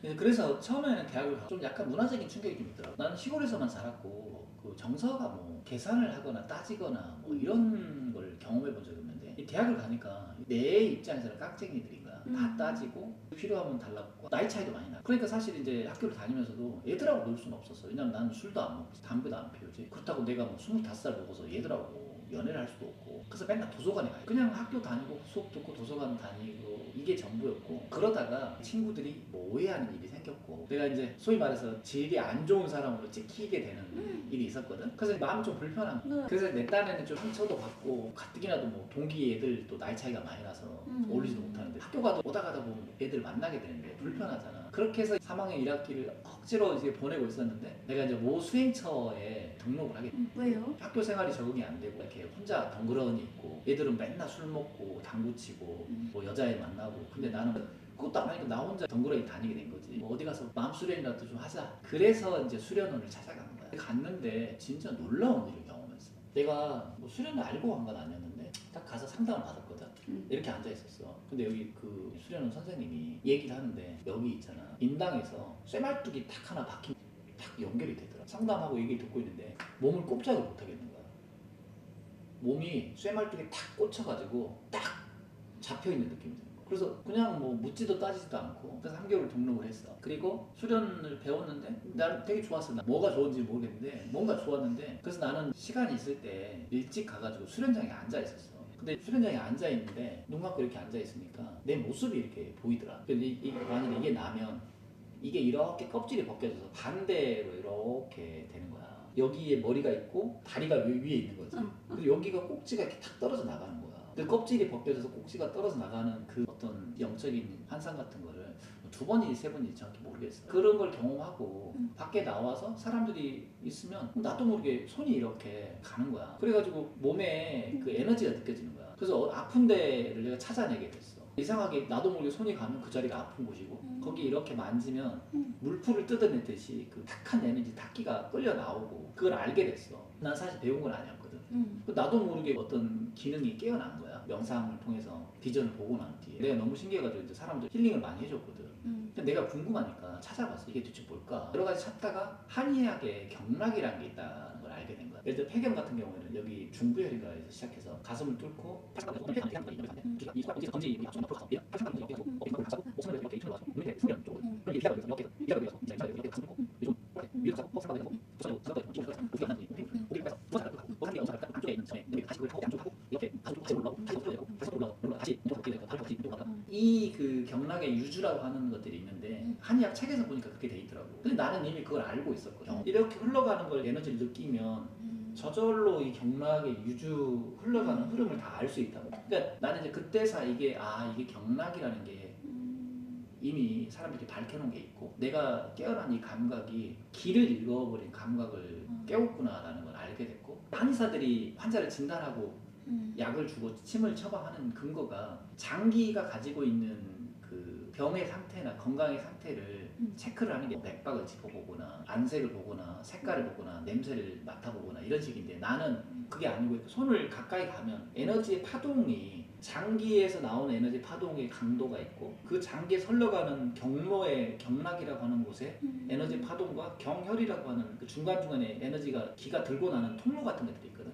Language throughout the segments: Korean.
그래서 처음에는 대학을 가서 좀 약간 문화적인 충격이 좀 있더라고. 나는 시골에서만 자랐고 그 정서가 뭐 계산을 하거나 따지거나 뭐 이런 걸 경험해 본 적이 없는데 이 대학을 가니까 내 입장에서는 깍쟁이들인 거야. 다 따지고 필요하면 달라붙고 나이 차이도 많이 나. 그러니까 사실 이제 학교를 다니면서도 애들하고 놀 수는 없었어. 왜냐면 나는 술도 안 먹지, 담배도 안 피우지. 그렇다고 내가 뭐 25살 먹어서 얘들하고 연애를 할 수도 없고. 그래서 맨날 도서관에 가요. 그냥 학교 다니고 수업 듣고 도서관 다니고 이게 전부였고. 그러다가 친구들이 뭐 오해하는 일이 생겼고 내가 이제 소위 말해서 질이 안 좋은 사람으로 찍히게 되는 일이 있었거든. 그래서 마음이 좀 불편한 거야. 그래서 내 딴에는 좀 상처도 받고 가뜩이나도 뭐 동기 애들 또 나이 차이가 많이 나서 어울리지도 못하는데 학교 가도 오다 가다 보면 애들 만나게 되는데 불편하잖아. 그렇게 해서 3학년 1학기를 억지로 이제 보내고 있었는데 내가 이제 모 수행처에 등록을 하게 돼. 왜요? 학교 생활이 적응이 안 되고 이렇게 혼자 덩그러니 있고 애들은 맨날 술 먹고 당구 치고 뭐 여자애 만나고 근데 나는 그것도 안 하니까 나 혼자 덩그러니 다니게 된 거지. 뭐 어디 가서 마음 수련이라도 좀 하자. 그래서 이제 수련원을 찾아간 거야. 갔는데 진짜 놀라운 일을 경험했어. 내가 뭐 수련을 알고 간 건 아니었는데 딱 가서 상담을 받았거든. 이렇게 앉아 있었어. 근데 여기 그 수련원 선생님이 얘기를 하는데 여기 있잖아. 인당에서 쇠말뚝이 탁 하나 박힌 탁 연결이 되더라. 상담하고 얘기 듣고 있는데 몸을 꼼짝을 못 하겠는 거야. 몸이 쇠말뚝에 탁 꽂혀가지고 딱 잡혀있는 느낌이 드는 거야. 그래서 그냥 뭐 묻지도 따지지도 않고 그래서 3개월 등록을 했어. 그리고 수련을 배웠는데 난 되게 좋았어. 나 뭐가 좋은지 모르겠는데 뭔가 좋았는데 그래서 나는 시간이 있을 때 일찍 가가지고 수련장에 앉아 있었어. 근데 수련장에 앉아 있는데 눈 감고 이렇게 앉아 있으니까 내 모습이 이렇게 보이더라. 근데 만약에 이게 나면 이게 이렇게 껍질이 벗겨져서 반대로 이렇게 되는 거야. 여기에 머리가 있고 다리가 위에 있는 거지. 그리고 여기가 꼭지가 이렇게 탁 떨어져 나가는 거야. 그 껍질이 벗겨져서 꼭지가 떨어져 나가는 그 어떤 영적인 환상 같은 거를 두 번인지 세 번인지 정확히 모르겠어. 그런 걸 경험하고 밖에 나와서 사람들이 있으면 나도 모르게 손이 이렇게 가는 거야. 그래가지고 몸에 그 에너지가 느껴지는 거야. 그래서 아픈 데를 내가 찾아내게 됐어. 이상하게 나도 모르게 손이 가면 그 자리가 아픈 곳이고 거기 이렇게 만지면 물풀을 뜯어내듯이 그 탁한 에너지 탁기가 끌려 나오고 그걸 알게 됐어. 난 사실 배운 건 아니었거든. 나도 모르게 어떤 기능이 깨어난 거야. 명상을 통해서 비전을 보고 난 뒤에 내가 너무 신기해가지고 이제 사람들 힐링을 많이 해줬거든. 근데 내가 궁금하니까 찾아봤어. 이게 도대체 뭘까? 여러 가지 찾다가 한의학에 경락이라는 게 있다는 걸 알게 된 거야. 예를 들어 폐경 같은 경우에는 여기 중부혈관에서 시작해서 가슴을 뚫고 이 그 경락의 유주라고 하는 것들이 있는데 한의학 책에서 보니까 그렇게 돼 있더라고. 근데 나는 이미 그걸 알고 있었거든. 이렇게 흘러가는 걸 에너지를 느끼면 저절로 이 경락의 유주 흘러가는 흐름을 다 알 수 있다고. 그러니까 나는 이제 그때서 이게 이게 경락이라는 게 이미 사람들이 밝혀놓은 게 있고 내가 깨어난 이 감각이 길을 잃어버린 감각을 깨웠구나라는 걸 알게 됐고 한의사들이 환자를 진단하고 약을 주고 침을 처방하는 근거가 장기가 가지고 있는 그 병의 상태나 건강의 상태를 체크를 하는 게 맥박을 짚어보거나 안색을 보거나 색깔을 보거나 냄새를 맡아보거나 이런 식인데 나는 그게 아니고 손을 가까이 가면 에너지의 파동이 장기에서 나오는 에너지 파동의 강도가 있고 그 장기에 흘러가는 경로의 경락이라고 하는 곳에 에너지 파동과 경혈이라고 하는 그 중간중간에 에너지가 기가 들고 나는 통로 같은 것들이 있거든.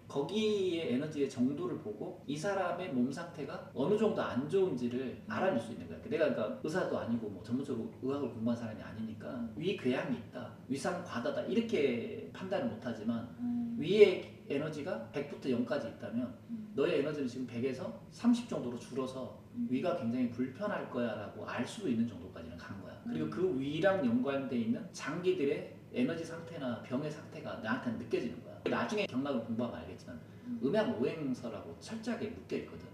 거기에 에너지의 정도를 보고 이 사람의 몸 상태가 어느 정도 안 좋은지를 알아낼 수 있는 거야. 내가 그러니까 의사도 아니고 뭐 전문적으로 의학을 공부한 사람이 아니니까 위궤양이 있다, 위상과다다 이렇게 판단을 못하지만 위에 에너지가 100부터 0까지 있다면 너의 에너지는 지금 100에서 30 정도로 줄어서 위가 굉장히 불편할 거야 라고 알 수도 있는 정도까지는 간 거야. 그리고 그 위랑 연관되어 있는 장기들의 에너지 상태나 병의 상태가 나한테는 느껴지는 거야. 나중에 경락을 공부하면 알겠지만 음양오행서라고 철저하게 묶여있거든.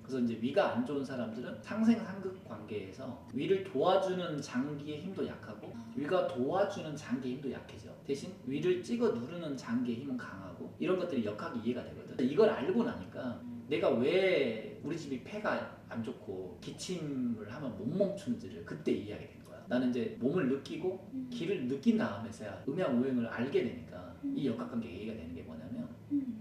그래서 이제 위가 안 좋은 사람들은 상생상극 관계에서 위를 도와주는 장기의 힘도 약하고 위가 도와주는 장기의 힘도 약해져. 대신 위를 찍어 누르는 장기의 힘은 강하고 이런 것들이 역학이 이해가 되거든. 이걸 알고 나니까 내가 왜 우리 집이 폐가 안 좋고 기침을 하면 못 멈추는지를 그때 이해하게 된 거야. 나는 이제 몸을 느끼고 기를 느낀 다음에서야 음양오행을 알게 되니까 이 역학관계가 이해가 되는 게 뭐냐면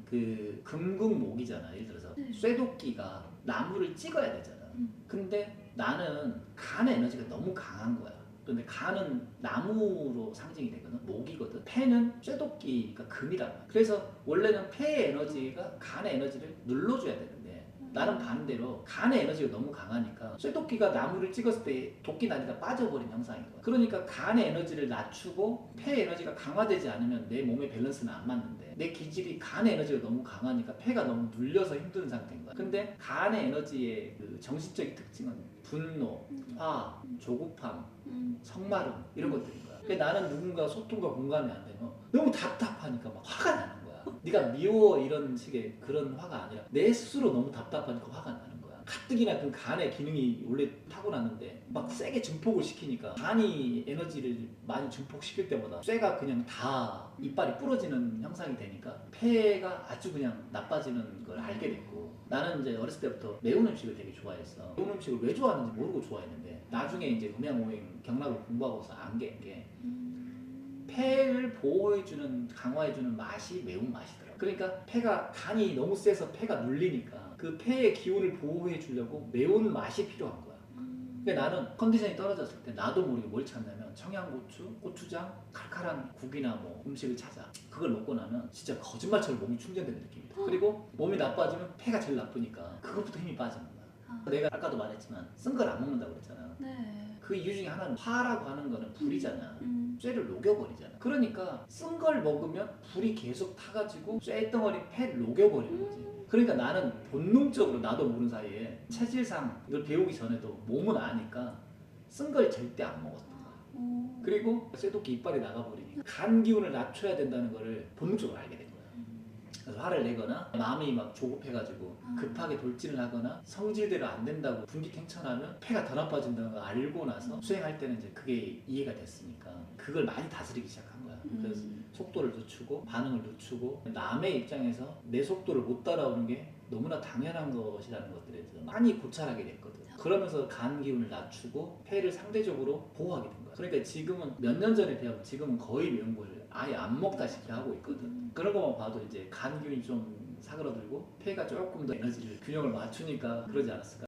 그 금극목이잖아. 예를 들어서 쇠도끼가 나무를 찍어야 되잖아. 근데 나는 간의 에너지가 너무 강한 거야. 근데 간은 나무로 상징이 되거든. 목이거든. 폐는 쇠도끼가 금이란 말이야. 그래서 원래는 폐의 에너지가 간의 에너지를 눌러줘야 되는데 나는 반대로 간의 에너지가 너무 강하니까 쇠도끼가 나무를 찍었을 때 도끼 난이가 빠져버린 형상인 거야. 그러니까 간의 에너지를 낮추고 폐의 에너지가 강화되지 않으면 내 몸의 밸런스는 안 맞는데 내 기질이 간의 에너지가 너무 강하니까 폐가 너무 눌려서 힘든 상태인 거야. 근데 간의 에너지의 그 정신적인 특징은 분노, 화, 조급함, 성마름 이런 것들인 거야. 근데 나는 누군가 소통과 공감이 안 되면 너무 답답하니까 막 화가 나는 거야. 네가 미워 이런 식의 그런 화가 아니라 내 스스로 너무 답답하니까 화가 나는 거야. 가뜩이나 그 간의 기능이 원래 타고났는데 막 세게 증폭을 시키니까 간이 에너지를 많이 증폭시킬 때마다 쇠가 그냥 다 이빨이 부러지는 형상이 되니까 폐가 아주 그냥 나빠지는 걸 알게 됐고 나는 이제 어렸을 때부터 매운 음식을 되게 좋아했어. 매운 음식을 왜 좋아하는지 모르고 좋아했는데 나중에 이제 음양오행 경락을 공부하고서 안게 게 폐를 보호해주는 강화해주는 맛이 매운 맛이더라고. 그러니까 폐가 간이 너무 세서 폐가 눌리니까 그 폐의 기운을 보호해 주려고 매운 맛이 필요한 거야. 근데 나는 컨디션이 떨어졌을 때 나도 모르게 뭘 찾냐면 청양고추, 고추장, 칼칼한 국이나 뭐 음식을 찾아. 그걸 먹고 나면 진짜 거짓말처럼 몸이 충전되는 느낌이다. 그리고 몸이 나빠지면 폐가 제일 나쁘니까 그것부터 힘이 빠지는 거야. 내가 아까도 말했지만 쓴 걸 안 먹는다고 그랬잖아. 네. 그 이유 중에 하나는 화라고 하는 거는 불이잖아. 쇠를 녹여버리잖아. 그러니까 쓴 걸 먹으면 불이 계속 타가지고 쇠 덩어리 폐를 녹여버리는 거지. 그러니까 나는 본능적으로 나도 모르는 사이에 체질상 이걸 배우기 전에도 몸은 아니까 쓴 걸 절대 안 먹었던 거야. 그리고 쇠도끼 이빨이 나가버리니까 간 기운을 낮춰야 된다는 거를 본능적으로 알게 된 거야. 그래서 화를 내거나 마음이 막 조급해가지고 급하게 돌진을 하거나 성질대로 안 된다고 분기탱천하면 폐가 더 나빠진다는 걸 알고 나서 수행할 때는 이제 그게 이해가 됐으니까 그걸 많이 다스리기 시작한 거야. 그래서 속도를 늦추고 반응을 늦추고 남의 입장에서 내 속도를 못 따라오는 게 너무나 당연한 것이라는 것들에 대해서 많이 고찰하게 됐거든. 그러면서 간 기운을 낮추고 폐를 상대적으로 보호하게 된 거야. 그러니까 지금은 몇 년 전에 비하면 지금은 거의 매운 걸 아예 안 먹다시피 하고 있거든. 그런 것만 봐도 이제 간 기운이 좀 사그러들고 폐가 조금 더 에너지를 균형을 맞추니까 그러지 않았을까.